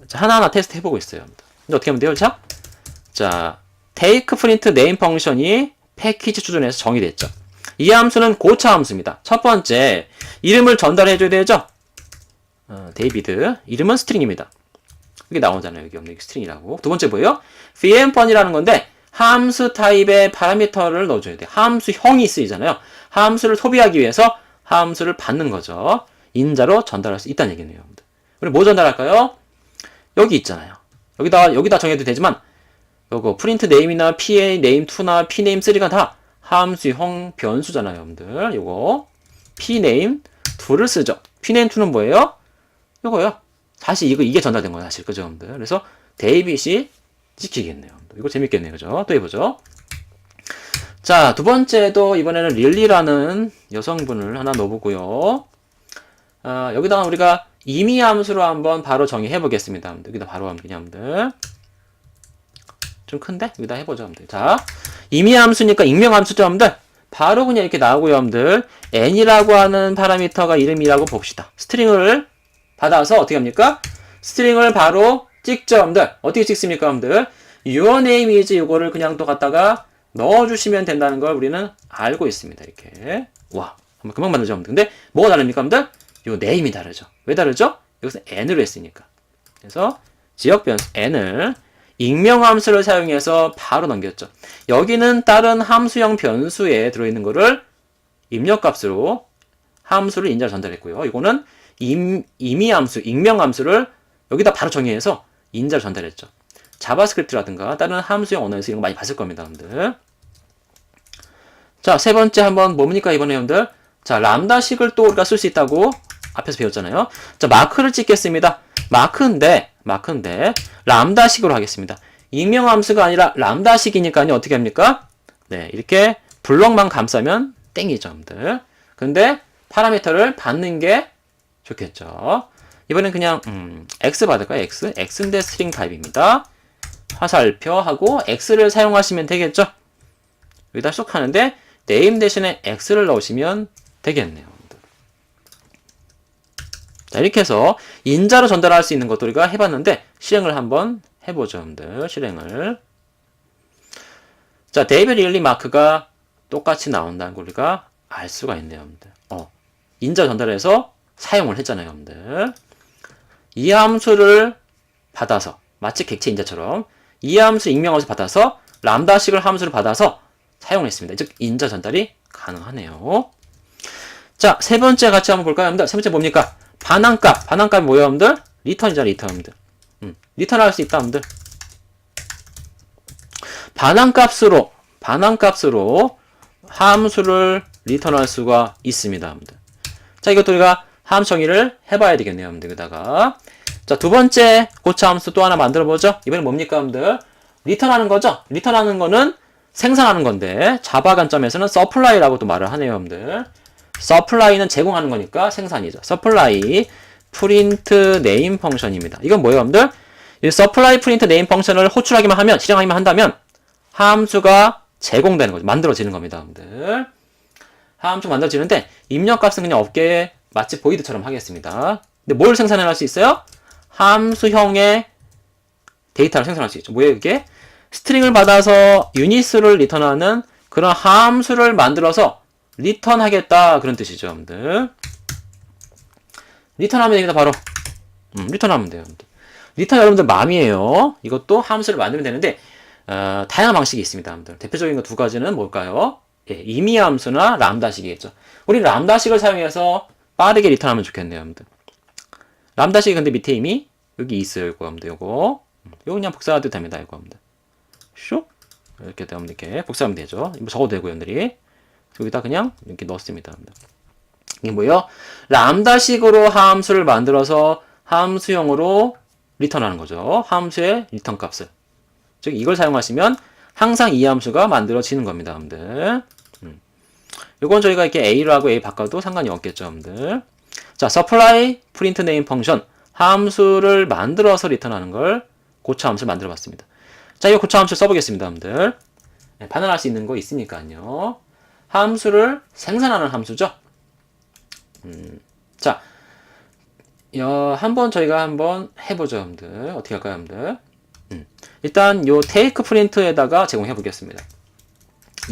자, 하나하나 테스트 해보고 있어요. 근데 어떻게 하면 돼요? 자, take print name 펑션이 패키지 추준에서 정의됐죠. 이 함수는 고차 함수입니다. 첫 번째, 이름을 전달해줘야 되죠? 데이비드. 이름은 스트링입니다. 이게 나오잖아요. 여기 없는 스트링이라고. 두 번째 뭐예요? vmfun이라는 건데, 함수 타입의 파라미터를 넣어줘야 돼요. 함수형이 쓰이잖아요. 함수를 소비하기 위해서 함수를 받는 거죠. 인자로 전달할 수 있다는 얘기네요. 우리 뭐 전달할까요? 여기 있잖아요. 여기다 정해도 되지만, 요거 프린트 네임이나 pa name2나 p name3가 다 함수형 변수잖아요, 여러분들. 요거 p name2를 쓰죠. p name2는 뭐예요? 요거요. 사실 이게 전달된 거예요, 사실. 그죠, 여러분들. 그래서 데이빗이 찍히겠네요. 이거 재밌겠네요, 그죠? 또 해보죠. 자, 두 번째도 이번에는 릴리라는 여성분을 하나 넣어보고요. 여기다가 우리가 임의 함수로 한번 바로 정의해 보겠습니다. 여기다 바로 하면 그냥 여러분들. 좀 큰데? 여기다 해보죠, 여러분들. 자, 임의 함수니까 익명 함수죠, 여러분들. 바로 그냥 이렇게 나오고요, 여러분들. n이라고 하는 파라미터가 이름이라고 봅시다. 스트링을 받아서 어떻게 합니까? 스트링을 바로 찍죠, 여러분들. 어떻게 찍습니까, 여러분들? your name is 이거를 그냥 또 갖다가 넣어주시면 된다는 걸 우리는 알고 있습니다, 이렇게. 와, 한번 금방 만들죠, 여러분들. 근데 뭐가 다릅니까, 여러분들? 요 name이 다르죠. 왜 다르죠? 여기서 n으로 했으니까. 그래서 지역 변수 n을 익명 함수를 사용해서 바로 넘겼죠. 여기는 다른 함수형 변수에 들어있는 거를 입력값으로 함수를 인자로 전달했고요. 이거는 임의 함수, 익명 함수를 여기다 바로 정의해서 인자로 전달했죠. 자바스크립트라든가 다른 함수형 언어에서 이런 거 많이 봤을 겁니다, 여러분들. 자, 세 번째 한번 뭡니까, 이번에 여러분들? 자, 람다식을 또 우리가 쓸 수 있다고 앞에서 배웠잖아요. 자, 마크를 찍겠습니다. 마크인데 람다식으로 하겠습니다. 익명 함수가 아니라 람다식이니까요. 어떻게 합니까? 네, 이렇게 블럭만 감싸면 땡이죠, 여러분들. 근데 파라미터를 받는 게 좋겠죠. 이번엔 그냥 x 받을까요? x인데 스트링 타입입니다. 화살표 하고 x를 사용하시면 되겠죠. 여기다 쏙 하는데 name 대신에 x를 넣으시면 되겠네요. 자, 이렇게 해서 인자로 전달할 수 있는 것도 우리가 해봤는데 실행을 한번 해보죠, 여러분들. 실행을. 자, 데이비드 릴리 마크가 똑같이 나온다는 걸 우리가 알 수가 있네요, 여러분들. 인자 전달해서 사용을 했잖아요, 여러분들. 이 함수를 받아서 마치 객체 인자처럼 이 함수 익명함수 받아서 람다식을 함수를 받아서 사용했습니다. 즉 인자 전달이 가능하네요. 자, 세 번째 같이 한번 볼까요, 여러분들? 세 번째 뭡니까? 반환값이 뭐예요, 여러분들? 리턴이죠, 리턴, 여러분들. 리턴할 수 있다, 여러분들. 반환값으로 함수를 리턴할 수가 있습니다, 여러분들. 자, 이것도 우리가 함수 정의를 해봐야 되겠네요, 여러분들. 여기다가. 자, 두 번째 고차 함수 또 하나 만들어보죠. 이번엔 뭡니까, 여러분들? 리턴하는 거죠? 리턴하는 거는 생산하는 건데, 자바 관점에서는 supply라고 또 말을 하네요, 여러분들. supply는 제공하는 거니까 생산이죠. supply print name 펑션입니다. 이건 뭐예요, 여러분들? 이 supply print name 펑션을 호출하기만 하면, 실행하기만 한다면 함수가 제공되는 거죠. 만들어지는 겁니다, 여러분들. 함수 만들어지는데 입력값은 그냥 업계에 마치 보이드처럼 하겠습니다. 근데 뭘 생산할 수 있어요? 함수형의 데이터를 생산할 수 있죠. 뭐예요, 이게? 스트링을 받아서 유닛을 리턴하는 그런 함수를 만들어서 리턴하겠다, 그런 뜻이죠, 여러분들. 리턴하면 됩니다, 바로. 리턴하면 돼요, 여러분들. 리턴 여러분들 맘이에요. 이것도 함수를 만들면 되는데 다양한 방식이 있습니다, 여러분들. 대표적인 거 두 가지는 뭘까요? 예, 임의 함수나 람다식이겠죠. 우리 람다식을 사용해서 빠르게 리턴하면 좋겠네요, 여러분들. 람다식이 근데 밑에 이미 여기 있어요, 이거 여러분들. 요거 그냥 복사해도 됩니다, 이거 여러분들. 슉 이렇게 되면 이렇게 복사하면 되죠. 이거 적어도 되고, 여러분들이 여기다 그냥 이렇게 넣었습니다, 여러분들. 이게 뭐예요? 람다식으로 함수를 만들어서 함수형으로 리턴하는 거죠. 함수의 리턴 값을. 즉 이걸 사용하시면 항상 이 함수가 만들어지는 겁니다, 여러분들. 이건 저희가 이렇게 A로 하고 A 바꿔도 상관이 없겠죠, 여러분들. 자, supply print name 펑션 함수를 만들어서 리턴하는 걸 고차 함수를 만들어 봤습니다. 자, 이 고차 함수를 써보겠습니다, 여러분들. 네, 반환할 수 있는 거 있으니까요. 함수를 생산하는 함수죠. 자, 한번 저희가 한번 해보죠, 여러분들. 어떻게 할까요, 여러분들? 일단 요 테이크 프린트에다가 제공해 보겠습니다.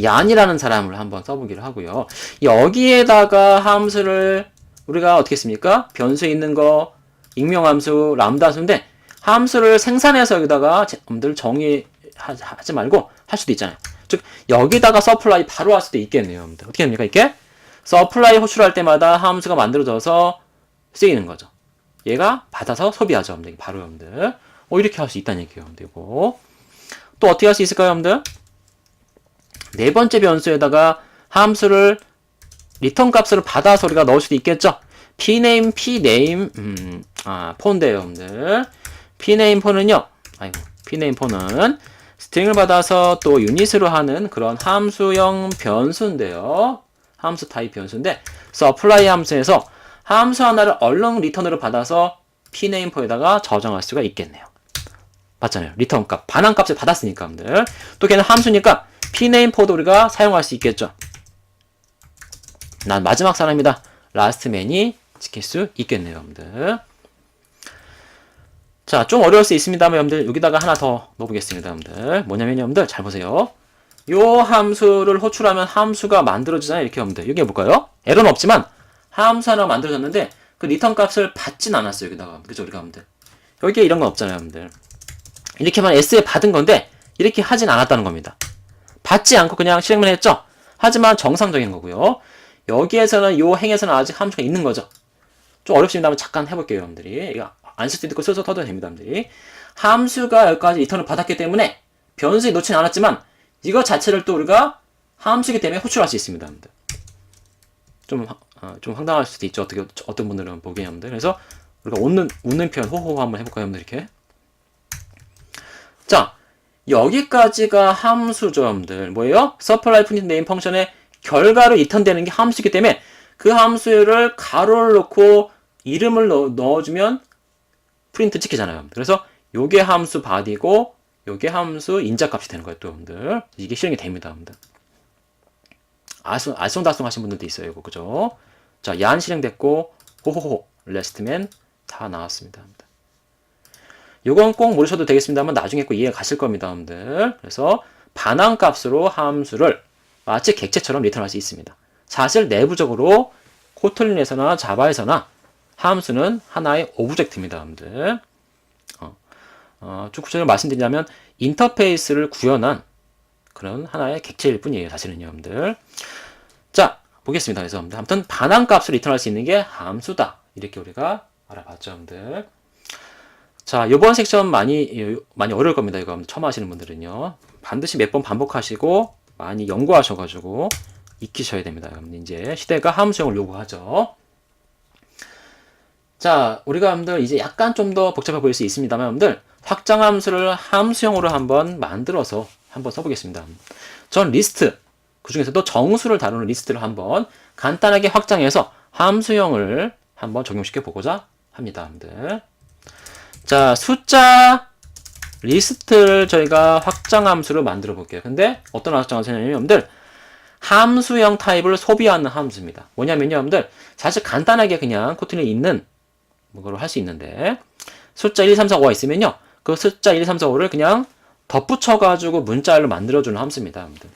얀이라는 사람을 한번 써보기로 하고요. 여기에다가 함수를 우리가 어떻게 씁니까? 변수에 있는 거 익명함수, 람다 함수인데 함수를 생산해서 여기다가 여러분들 정의하지 말고 할 수도 있잖아요. 즉 여기다가 서플라이 바로 할 수도 있겠네요. 여러분들. 어떻게 됩니까? 이렇게 서플라이 호출할 때마다 함수가 만들어져서 쓰이는 거죠. 얘가 받아서 소비하죠. 여러분들. 바로 여러분들. 이렇게 할 수 있다는 얘기예요. 여러분들. 또 어떻게 할 수 있을까요? 여러분들? 네 번째 변수에다가 함수를 리턴 값을 받아서 우리가 넣을 수도 있겠죠. pname, 폰인데요, 여러분들. pname 폰은요, pname 폰은 스트링을 받아서 또 유닛으로 하는 그런 함수형 변수인데요. 함수 타입 변수인데, supply 함수에서 함수 하나를 얼른 리턴으로 받아서 pname 폰에다가 저장할 수가 있겠네요. 맞잖아요. 리턴 값, 반환 값을 받았으니까, 여러분들. 또 걔는 함수니까 pname 폰도 우리가 사용할 수 있겠죠. 난 마지막 사람이다. 라스트맨이 지킬 수 있겠네요, 여러분들. 자, 좀 어려울 수 있습니다만, 여러분들, 여기다가 하나 더 넣어보겠습니다, 여러분들. 뭐냐면, 여러분들, 잘 보세요. 요 함수를 호출하면 함수가 만들어지잖아요, 이렇게, 여러분들. 이게 뭘까요? 에러는 없지만, 함수 하나 만들어졌는데, 그 리턴 값을 받진 않았어요, 여기다가. 그죠, 우리가, 여러분들. 여기에 이런 건 없잖아요, 여러분들. 이렇게만 S에 받은 건데, 이렇게 하진 않았다는 겁니다. 받지 않고 그냥 실행만 했죠? 하지만 정상적인 거고요. 여기에서는 요 행에서는 아직 함수가 있는 거죠. 좀 어렵습니다만 잠깐 해볼게요, 여러분들이. 이거 안 쓸 수도 있고 써서 터도 됩니다, 여러분들이. 함수가 여기까지 리턴을 받았기 때문에 변수에 놓지는 않았지만 이거 자체를 또 우리가 함수이기 때문에 호출할 수 있습니다, 여러분들. 좀 황당할 수도 있죠. 어떤 분들은 보기에, 여러분들. 그래서 우리가 웃는 표현 호호 한번 해볼까요, 여러분들, 이렇게. 자, 여기까지가 함수죠, 여러분들. 뭐예요? supply print name 펑션의 결과로 리턴되는 게 함수이기 때문에 그 함수를 가로를 넣고 이름을 넣어주면 프린트 찍히잖아요. 그래서 요게 함수 body고 요게 함수 인자값이 되는 거예요, 또 여러분들. 이게 실행이 됩니다, 여러분들. 알쏭달쏭 하신 분들도 있어요, 이거. 그죠? 자, 얀 실행됐고 호호호 레스트맨 다 나왔습니다, 여러분들. 요건 꼭 모르셔도 되겠습니다만 나중에 꼭 이해가 가실 겁니다, 여러분들. 그래서 반환 값으로 함수를 마치 객체처럼 리턴할 수 있습니다. 사실 내부적으로 코틀린에서나 자바에서나 함수는 하나의 오브젝트입니다, 여러분들. 좀 구체적으로 말씀드리자면 인터페이스를 구현한 그런 하나의 객체일 뿐이에요, 사실은요, 여러분들. 자, 보겠습니다. 그래서 여러분들. 아무튼 반환 값을 리턴할 수 있는 게 함수다. 이렇게 우리가 알아봤죠, 여러분들. 자, 요번 섹션 많이 어려울 겁니다, 이거. 처음 하시는 분들은요. 반드시 몇 번 반복하시고 많이 연구하셔가지고 익히셔야 됩니다. 여러분. 이제 시대가 함수형을 요구하죠. 자, 우리가 여러분들 이제 약간 좀 더 복잡해 보일 수 있습니다만, 여러분들 확장 함수를 함수형으로 한번 만들어서 한번 써보겠습니다. 전 리스트, 그 중에서도 정수를 다루는 리스트를 한번 간단하게 확장해서 함수형을 한번 적용시켜 보고자 합니다, 여러분들. 자, 숫자 리스트를 저희가 확장 함수로 만들어 볼게요. 근데 어떤 확장 함수냐면, 여러분들 함수형 타입을 소비하는 함수입니다. 뭐냐면요, 여러분들 사실 간단하게 그냥 코틀린에 있는 뭐로 할 수 있는데 숫자 1, 2, 3, 4, 5가 있으면요, 그 숫자 1, 2, 3, 4, 5를 그냥 덧붙여가지고 문자열로 만들어주는 함수입니다, 여러분들.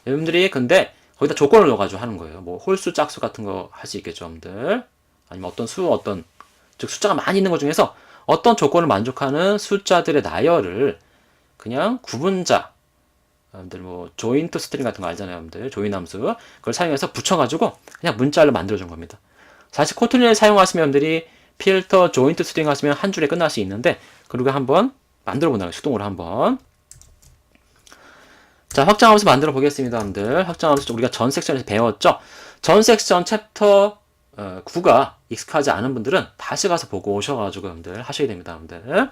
여러분들이 근데 거기다 조건을 넣어가지고 하는 거예요. 뭐 홀수, 짝수 같은 거 할 수 있겠죠, 여러분들. 아니면 즉 숫자가 많이 있는 것 중에서 어떤 조건을 만족하는 숫자들의 나열을 그냥 구분자, 여러분들 뭐 조인트 스트링 같은 거 알잖아요, 여러분들. 조인 함수 그걸 사용해서 붙여가지고 그냥 문자열로 만들어준 겁니다. 사실 코틀린을 사용하시면 여러분들이 필터, 조인트 스트링 하시면 한 줄에 끝날 수 있는데 그리고 한번 만들어 본다는 거예요, 수동으로 한번. 자, 확장함수 만들어 보겠습니다, 여러분들. 확장함수 우리가 전 섹션에서 배웠죠. 전 섹션 챕터 9가 익숙하지 않은 분들은 다시 가서 보고 오셔가지고 여러분들 하셔야 됩니다, 여러분들.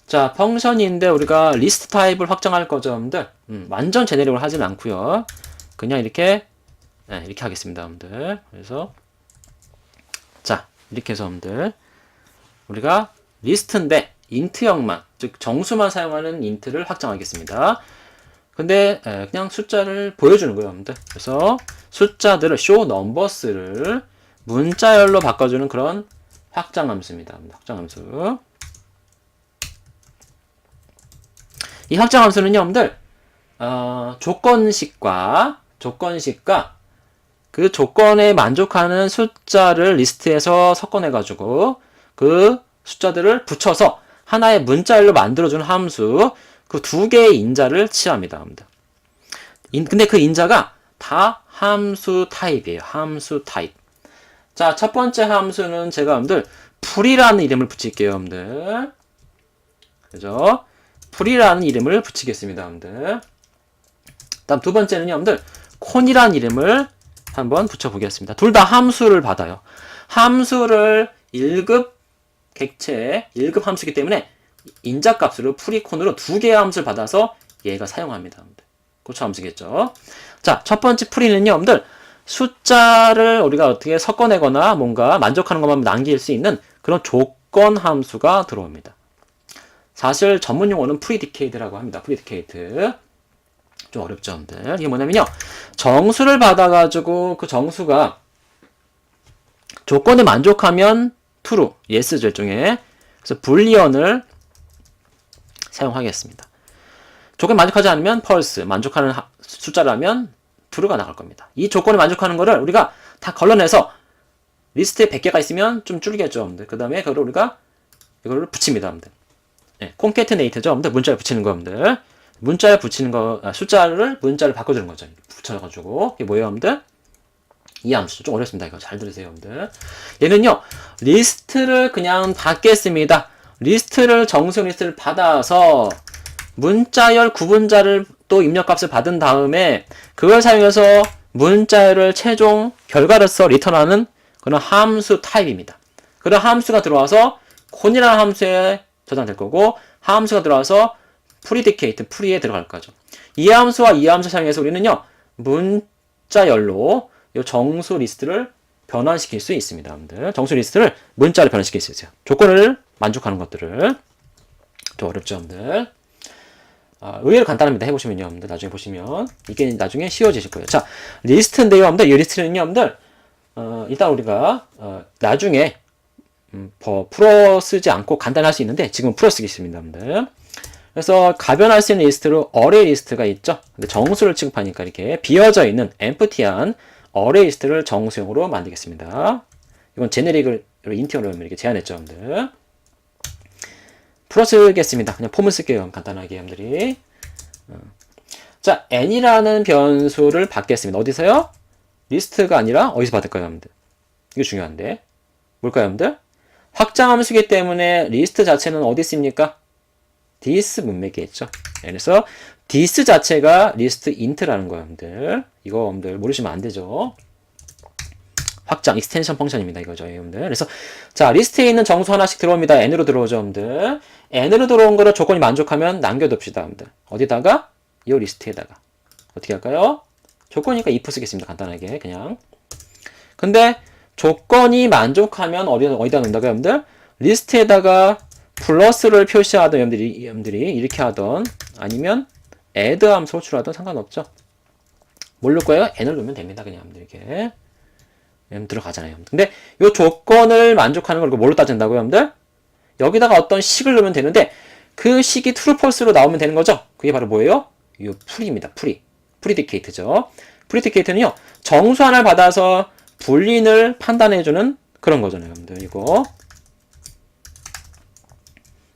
자, 펑션인데 우리가 리스트 타입을 확장할 거죠, 여러분들. 완전 제네릭을 하진 않고요. 그냥 이렇게 이렇게 하겠습니다, 여러분들. 그래서 자, 이렇게 해서 여러분들 우리가 리스트인데 인트형만, 즉 정수만 사용하는 인트를 확장하겠습니다. 근데 그냥 숫자를 보여주는 거예요, 여러분들. 그래서 숫자들을 show numbers를 문자열로 바꿔주는 그런 확장함수입니다. 확장함수. 이 확장함수는요, 여러분들, 조건식과 그 조건에 만족하는 숫자를 리스트에서 섞어내가지고 그 숫자들을 붙여서 하나의 문자열로 만들어주는 함수, 그 두 개의 인자를 취합니다. 근데 그 인자가 다 함수 타입이에요. 함수 타입. 자, 첫 번째 함수는 제가 여러분들 풀이라는 이름을 붙일게요. 여러분들. 그죠? 풀이라는 이름을 붙이겠습니다. 여러분들. 다음 두 번째는요. 여러분들 콘이라는 이름을 한번 붙여보겠습니다. 둘 다 함수를 받아요. 함수를 1급 객체, 1급 함수이기 때문에 인자값으로 풀이콘으로 두 개의 함수를 받아서 얘가 사용합니다. 고쳐 함수겠죠. 자, 첫 번째 풀이는요, 여러분들 숫자를 우리가 어떻게 섞어내거나 뭔가 만족하는 것만 남길 수 있는 그런 조건 함수가 들어옵니다. 사실 전문 용어는 프리디케이트라고 합니다. 프리디케이트. 좀 어렵죠, 여러분들. 이게 뭐냐면요, 정수를 받아가지고 그 정수가 조건에 만족하면 true, yes죠, 일종의. 그래서 불리언을 사용하겠습니다. 조건에 만족하지 않으면 false, 만족하는 숫자라면 true가 나갈 겁니다. 이 조건에 만족하는 거를 우리가 다 걸러내서 리스트에 100개가 있으면 좀 줄이겠죠, 여러분들. 그 다음에 그걸 우리가 이거를 붙입니다, 여러분들. 네, concatenate죠, 여러분들. 문자를 붙이는 거, 여러분들. 문자를 붙이는 거, 숫자를 문자를 바꿔주는 거죠. 붙여가지고. 이게 뭐예요, 여러분들? 이 함수. 좀 어렵습니다. 이거 잘 들으세요, 여러분들. 얘는요, 리스트를 그냥 받겠습니다. 리스트를, 정수형 리스트를 받아서 문자열 구분자를 또 입력값을 받은 다음에 그걸 사용해서 문자열을 최종 결과로서 리턴하는 그런 함수 타입입니다. 그런 함수가 들어와서 콘이라는 함수에 저장될 거고, 함수가 들어와서 프리디케이트, 프리에 들어갈 거죠. 이 함수와 이 함수 사용해서 우리는요, 문자열로 이 정수 리스트를 변환시킬 수 있습니다. 여러분들. 정수 리스트를 문자로 변환시킬 수 있어요. 조건을 만족하는 것들을. 좀 어렵죠, 여러분들. 의외로 간단합니다. 해보시면요, 여러분들. 나중에 보시면 이게 나중에 쉬워지실 거예요. 자, 리스트인데요, 여러분들. 이 리스트는요, 여러분들. 일단 우리가 나중에 풀어 쓰지 않고 간단히 할 수 있는데 지금 풀어 쓰겠습니다, 여러분들. 그래서 가변할 수 있는 리스트로 어레이 리스트가 있죠. 근데 정수를 취급하니까 이렇게 비어져 있는 엠프티한 어레이 리스트를 정수형으로 만들겠습니다. 이건 제네릭을 인티어로 이렇게 제한했죠, 여러분들. 풀어 쓰겠습니다. 그냥 폼을 쓸게요, 간단하게, 여러분들이. 자, n이라는 변수를 받겠습니다. 어디서요? 리스트가 아니라 어디서 받을까요, 여러분들? 이거 중요한데. 뭘까요, 여러분들? 확장함수이기 때문에 리스트 자체는 어디 있습니까? this 문맥에 있죠. 그래서 this 자체가 리스트 int라는 거예요, 여러분들. 이거 여러분들 모르시면 안 되죠. 확장, 익스텐션 펑션입니다. 이거죠, 여러분들. 그래서 자, 리스트에 있는 정수 하나씩 들어옵니다. n으로 들어오죠, 여러분들. n으로 들어온 거를 조건이 만족하면 남겨둡시다, 여러분들. 어디다가? 이 리스트에다가. 어떻게 할까요? 조건이니까 if 쓰겠습니다. 간단하게 그냥. 근데 조건이 만족하면 어디다 넣는다고요, 여러분들? 리스트에다가 플러스를 표시하던 여러분들이 이렇게 하던 아니면 add 함수 호출하던 상관없죠. 뭘 넣을 거예요? n을 넣으면 됩니다. 그냥 여러분들 이렇게. 들어가잖아요. 근데 이 조건을 만족하는 걸 뭘로 따진다고요, 여러분들? 여기다가 어떤 식을 넣으면 되는데 그 식이 true, false로 나오면 되는 거죠. 그게 바로 뭐예요? 이 풀이입니다. 프리디케이트죠. 프리디케이트는요, 정수 하나를 받아서 불린을 판단해주는 그런 거잖아요, 여러분들. 이거.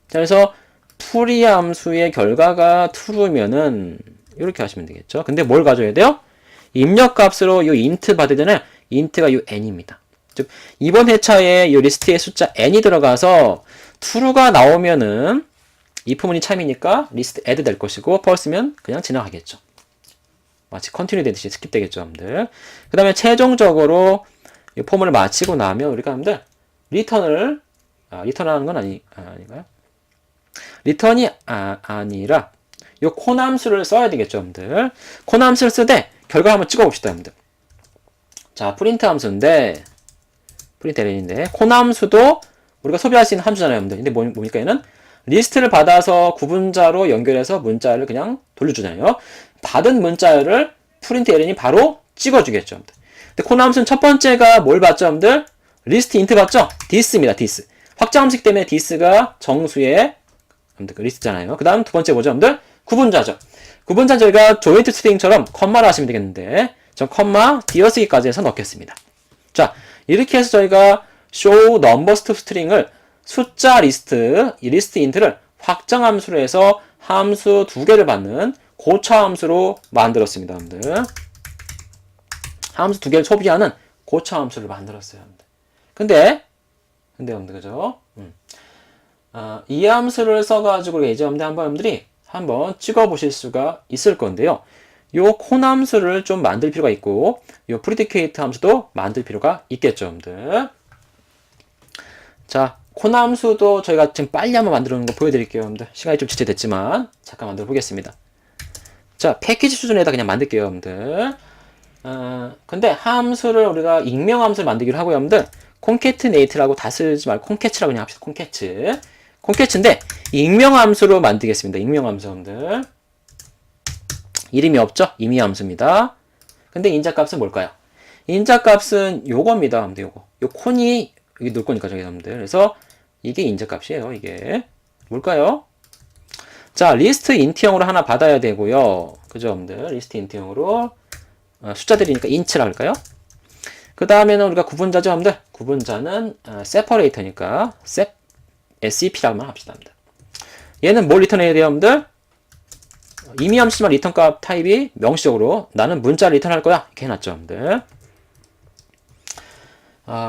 자, 그래서 풀이 함수의 결과가 true면은 이렇게 하시면 되겠죠. 근데 뭘 가져야 돼요? 입력값으로 이 int 받아야 되잖아요. int가 이 n입니다. 즉 이번 회차에 이 리스트에 숫자 n이 들어가서 true가 나오면은 if문이 참이니까 리스트 add 될 것이고 false면 그냥 지나가겠죠. 마치 continue 되듯이 스킵 되겠죠, 여러분들. 그 다음에 최종적으로 이 폼을 마치고 나면 우리가 여러분들 리턴을 리턴하는 건 아닌가요? 리턴이 아니라 이 콘함수를 써야 되겠죠, 여러분들. 콘함수를 쓰되 결과 한번 찍어봅시다, 여러분들. 자, 프린트 함수인데 프린트 ln인데 콘함수도 우리가 소비할 수 있는 함수잖아요, 여러분들. 근데 뭡니까 얘는? 리스트를 받아서 구분자로 연결해서 문자를 그냥 돌려주잖아요. 받은 문자를 프린트 ln이 바로 찍어주겠죠, 여러분들. 근데 콘함수는 첫 번째가 뭘 받죠, 여러분들? 리스트 인트 봤죠? this입니다. this. 확장함수이기 때문에 this가 정수의 그 리스트잖아요. 그 다음 두 번째 뭐죠, 여러분들? 구분자죠. 구분자는 저희가 조인트 스트링처럼 컴마를 하시면 되겠는데 전 컴마 띄어쓰기까지 해서 넣겠습니다. 자, 이렇게 해서 저희가 show numbers to string을 숫자 리스트, 이 리스트 인트를 확장함수로 해서 함수 두 개를 받는 고차함수로 만들었습니다, 여러분들. 함수 두 개를 소비하는 고차함수를 만들었어요, 여러분들. 근데 여러분들, 그죠? 이 함수를 써가지고 이제 여러분들이 한번 찍어보실 수가 있을 건데요. 요 콘함수를 좀 만들 필요가 있고, 요 프리디케이트 함수도 만들 필요가 있겠죠, 여러분들. 자, 콘함수도 저희가 지금 빨리 한번 만들어 놓은 거 보여드릴게요, 여러분들. 시간이 좀 지체됐지만 잠깐 만들어 보겠습니다. 자, 패키지 수준에다 그냥 만들게요, 여러분들. 근데 함수를 우리가 익명 함수를 만들기로 하고요, 여러분들. concatenate라고 다 쓰지 말고 concate라고 그냥 합시다. concat. concate인데 익명 함수로 만들겠습니다. 익명 함수, 여러분들. 이름이 없죠? 임의 함수입니다. 근데 인자값은 뭘까요? 인자값은 요겁니다, 여러분들. 요거. 요 콘이 여기 넣을 거니까, 저기 여러분들. 그래서 이게 인자값이에요. 이게 뭘까요? 자, 리스트 인트형으로 하나 받아야 되고요. 그죠, 여러분들? 리스트 인트형으로 숫자들이니까 인트라 할까요? 그 다음에는 우리가 구분자죠, 여러분들. 구분자는 separator니까 sep라고만 합시다, 여러분들. 얘는 뭘 리턴해야 돼요, 여러분들? 임의 함수지만 리턴 값 타입이 명시적으로 나는 문자를 리턴할 거야, 이렇게 해놨죠, 여러분들.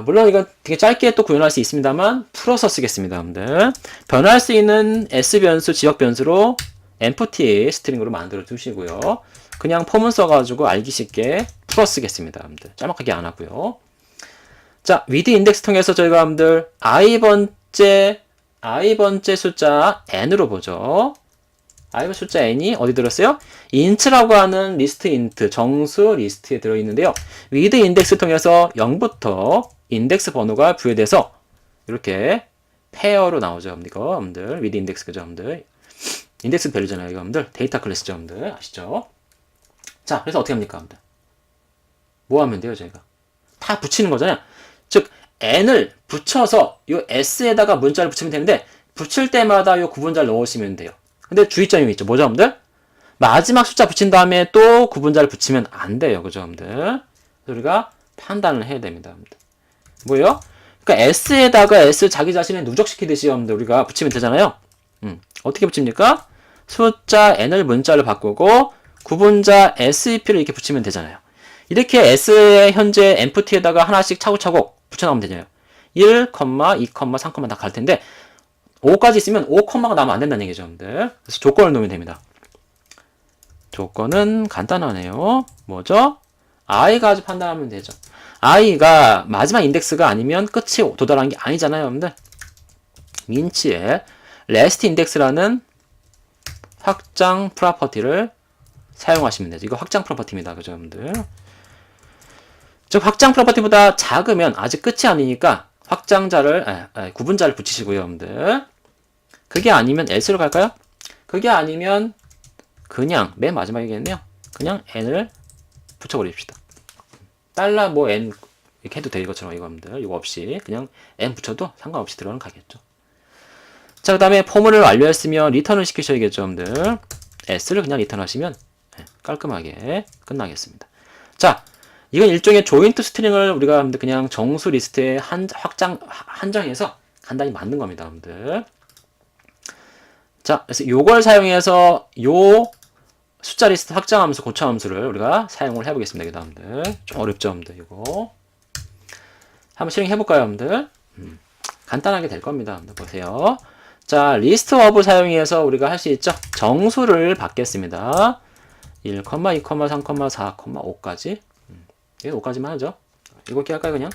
물론 이거 되게 짧게 또 구현할 수 있습니다만 풀어서 쓰겠습니다, 여러분들. 변할 수 있는 s변수, 지역변수로 empty 스트링으로 만들어 두시고요. 그냥 폼은 써가지고 알기 쉽게 풀어 쓰겠습니다, 여러분들. 짤막하게 안 하고요. 자, with 인덱스 통해서 저희가 여러분들 i번째 숫자 n으로 보죠. i번 숫자 n이 어디 들었어요? int라고 하는 리스트 인트, 정수 리스트에 들어있는데요. with 인덱스 통해서 0부터 인덱스 번호가 부여돼서 이렇게 페어로 나오죠, 이거 여러분들. with 인덱스, 그죠, 여러분들. 인덱스 밸류잖아요, 이거 여러분들. 데이터 클래스죠, 여러분들. 아시죠? 자, 그래서 어떻게 합니까, 여러분들? 뭐 하면 돼요, 저희가? 다 붙이는 거잖아요. 즉, n을 붙여서 이 s에다가 문자를 붙이면 되는데 붙일 때마다 이 구분자를 넣으시면 돼요. 근데 주의점이 있죠. 뭐죠, 여러분들? 마지막 숫자 붙인 다음에 또 구분자를 붙이면 안 돼요. 그죠, 여러분들? 그래서 우리가 판단을 해야 됩니다, 여러분들. 뭐예요? 그러니까 S에다가 S 자기 자신을 누적시키듯이 여러분들 우리가 붙이면 되잖아요. 어떻게 붙입니까? 숫자 N을 문자를 바꾸고 구분자 SEP를 이렇게 붙이면 되잖아요. 이렇게 S의 현재 empty에다가 하나씩 차곡차곡 붙여나오면 되잖아요. 1, 2, 3, 다 갈 텐데 5까지 있으면 5컴마가 나오면 안 된다는 얘기죠, 여러분들. 그래서 조건을 놓으면 됩니다. 조건은 간단하네요. 뭐죠? i가 아주 판단하면 되죠. i가 마지막 인덱스가 아니면 끝이 도달한 게 아니잖아요, 여러분들. 민치에 last index라는 확장 프로퍼티를 사용하시면 되죠. 이거 확장 프로퍼티입니다, 그죠, 여러분들. 즉 확장 프로퍼티보다 작으면 아직 끝이 아니니까 구분자를 붙이시고요, 여러분들. 그게 아니면 else로 갈까요? 그게 아니면 그냥 맨 마지막이겠네요. 그냥 n을 붙여버립시다. 달러 뭐 n 이렇게 해도 될 것처럼 이거분들 이거 없이 그냥 n 붙여도 상관없이 들어는 가겠죠. 자, 그 다음에 포문을 완료했으면 리턴을 시키셔야겠죠, 여러분들. s를 그냥 리턴하시면 깔끔하게 끝나겠습니다. 자, 이건 일종의 조인트 스트링을 우리가 그냥 정수 리스트에 한정해서 간단히 만든 겁니다, 여러분들. 자, 그래서 요걸 사용해서 요 숫자 리스트 확장함수, 고차함수를 우리가 사용을 해보겠습니다, 여러분들. 좀 어렵죠, 여러분들. 이거 한번 실행해볼까요, 여러분들? 간단하게 될 겁니다, 여러분들. 보세요. 자, 리스트 오브 사용해서 우리가 할 수 있죠. 정수를 받겠습니다. 1, 2, 3, 4, 5까지. 이게 5까지만 하죠. 이렇게 할까요, 그냥?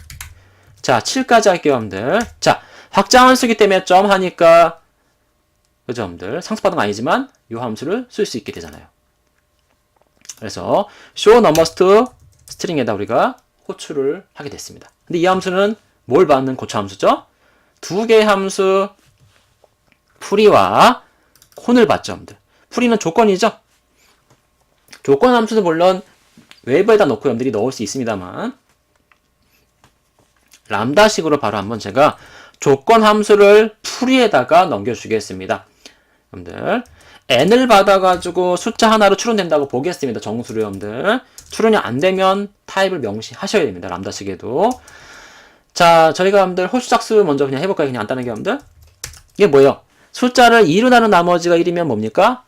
자, 7까지 할게요, 여러분들. 자, 확장함수기 때문에 점 하니까, 그죠, 여러분들? 상수받은 건 아니지만, 이 함수를 쓸 수 있게 되잖아요. 그래서, show numbers to string에다 우리가 호출을 하게 됐습니다. 근데 이 함수는 뭘 받는 고차함수죠? 두 개의 함수, 풀이와 콘을 받죠, 여러분들. 풀이는 조건이죠? 조건 함수도 물론 웨이브에다 넣고 여러분들이 넣을 수 있습니다만 람다식으로 바로 한번 제가 조건 함수를 풀이에다가 넘겨주겠습니다. 여러분들 n을 받아가지고 숫자 하나로 추론된다고 보겠습니다. 정수로 여러분들 추론이 안 되면 타입을 명시하셔야 됩니다. 람다식에도. 자, 저희가 여러분들 홀수짝수 먼저 그냥 해볼까요? 그냥 간단하게 여러분들. 이게 뭐예요? 숫자를 2로 나눈 나머지가 1이면 뭡니까?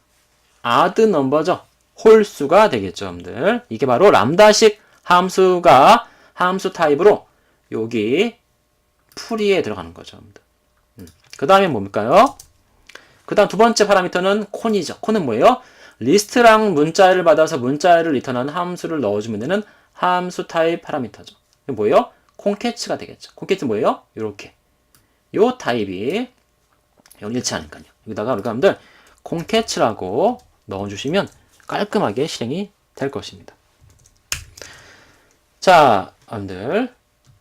odd number죠. 홀수가 되겠죠, 여러분들. 이게 바로 람다식 함수가 함수 타입으로 여기 풀이에 들어가는 거죠, 여러분들. 그 다음에 뭡니까요? 그 다음 두 번째 파라미터는 콘이죠. 콘은 뭐예요? 리스트랑 문자를 받아서 문자를 리턴하는 함수를 넣어주면 되는 함수 타입 파라미터죠. 이게 뭐예요? 콘캐치가 되겠죠. 콘캐치는 뭐예요? 요렇게. 요 타입이 이건 일치하니까요. 여기다가 우리가 여러분들 콘캐치라고 넣어주시면 깔끔하게 실행이 될 것입니다. 자, 여러분들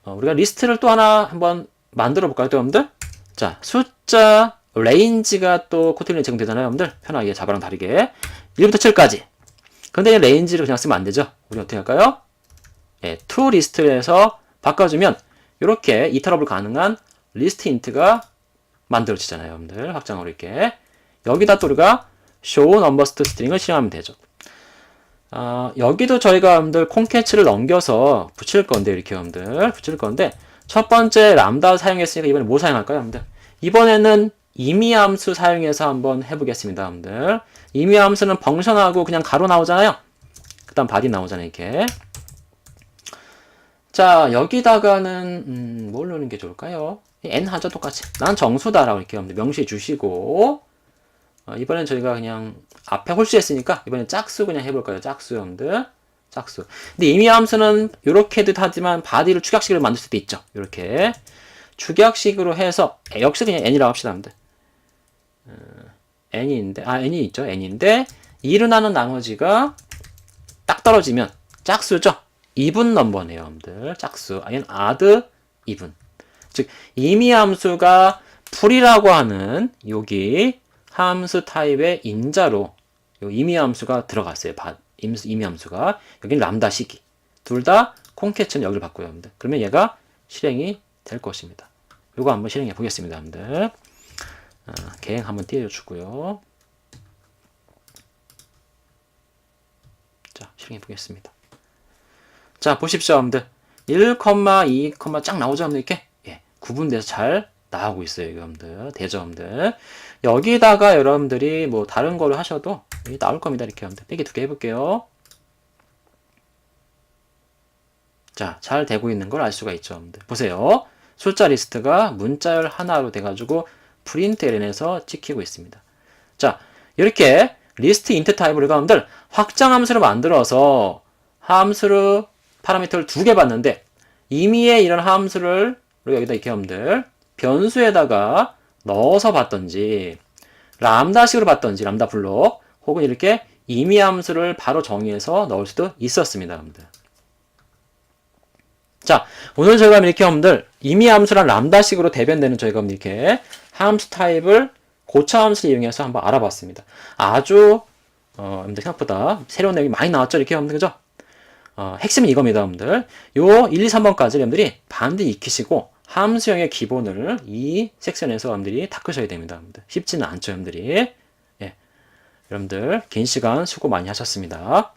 우리가 리스트를 또 하나 한번 만들어 볼까요, 또 여러분들? 자, 숫자 레인지가 또 코틀린에 제공되잖아요, 여러분들. 편하게 자바랑 다르게 1부터 7까지. 근데 이 레인지를 그냥 쓰면 안 되죠. 우리 어떻게 할까요? 예, to 리스트에서 바꿔주면 이렇게 이터러블 가능한 리스트 인트가 만들어지잖아요, 여러분들. 확장으로 이렇게. 여기다 또 우리가 show numbers to string을 실행하면 되죠. 여기도 저희가 여러분들 콘캐치를 넘겨서 붙일 건데, 이렇게 여러분들 붙일 건데, 첫 번째 람다 사용했으니까 이번에 뭐 사용할까요, 여러분들? 이번에는 임의함수 사용해서 한번 해보겠습니다, 여러분들. 임의함수는 펑션하고 그냥 가로 나오잖아요. 그 다음 바디 나오잖아요, 이렇게. 자, 여기다가는 뭘 넣는 게 좋을까요? n 하죠, 똑같이. 난 정수다라고 이렇게 여러분들 명시해 주시고, 이번엔 저희가 그냥 앞에 홀수 했으니까 이번엔 짝수 그냥 해볼까요? 짝수 여러분들. 짝수. 근데 임의함수는 이렇게도 하지만 바디를 축약식으로 만들 수도 있죠. 이렇게 축약식으로 해서 역시 그냥 n이라고 합시다, 여러분들. n인데 n이 있죠. n인데 2로 나눈 나머지가 딱 떨어지면 짝수죠. even 넘버네요, 여러분들. 짝수. 아니면 odd even. 즉 임의함수가 풀이라고 하는 여기 함수 타입의 인자로 요 임의함수가 들어갔어요. 임의함수가 여기는 람다 시기. 둘 다 콘캐치는 여기를 바꿔요, 여러분들. 그러면 얘가 실행이 될 것입니다. 요거 한번 실행해 보겠습니다, 여러분들. 계획 한번 띄워주고요. 자, 실행해 보겠습니다. 자, 보십시오, 여러분들. 1, 2, 쫙 나오죠, 여러분들. 이렇게 예, 구분돼서 잘 나오고 있어요, 여러분들. 되죠, 여러분들. 여기다가 여러분들이 뭐 다른 거를 하셔도 나올 겁니다. 이렇게 여러분들. 빼기 2개 해볼게요. 자, 잘 되고 있는 걸 알 수가 있죠, 여러분들. 보세요. 숫자 리스트가 문자열 하나로 돼가지고 프린트 ln에서 찍히고 있습니다. 자, 이렇게 리스트 인트 타입으로 여러분들 확장 함수를 만들어서 함수를 파라미터를 2개 봤는데 임의의 이런 함수를 여기다 이렇게 여러분들 변수에다가 넣어서 봤던지 람다식으로 봤던지 람다 블록 혹은 이렇게 임의 함수를 바로 정의해서 넣을 수도 있었습니다, 여러분들. 자, 오늘 저희가 이렇게 여러분들 임의 함수랑 람다식으로 대변되는 저희가 이렇게 함수 타입을 고차 함수를 이용해서 한번 알아봤습니다. 아주 여러분들 생각보다 새로운 내용이 많이 나왔죠, 이렇게 여러분들. 그죠? 핵심은 이겁니다, 여러분들. 요 1, 2, 3번까지 여러분들이 반드시 익히시고 함수형의 기본을 이 섹션에서 여러분들이 닦으셔야 됩니다, 여러분들. 쉽지는 않죠, 여러분들이. 예. 여러분들 긴 시간 수고 많이 하셨습니다.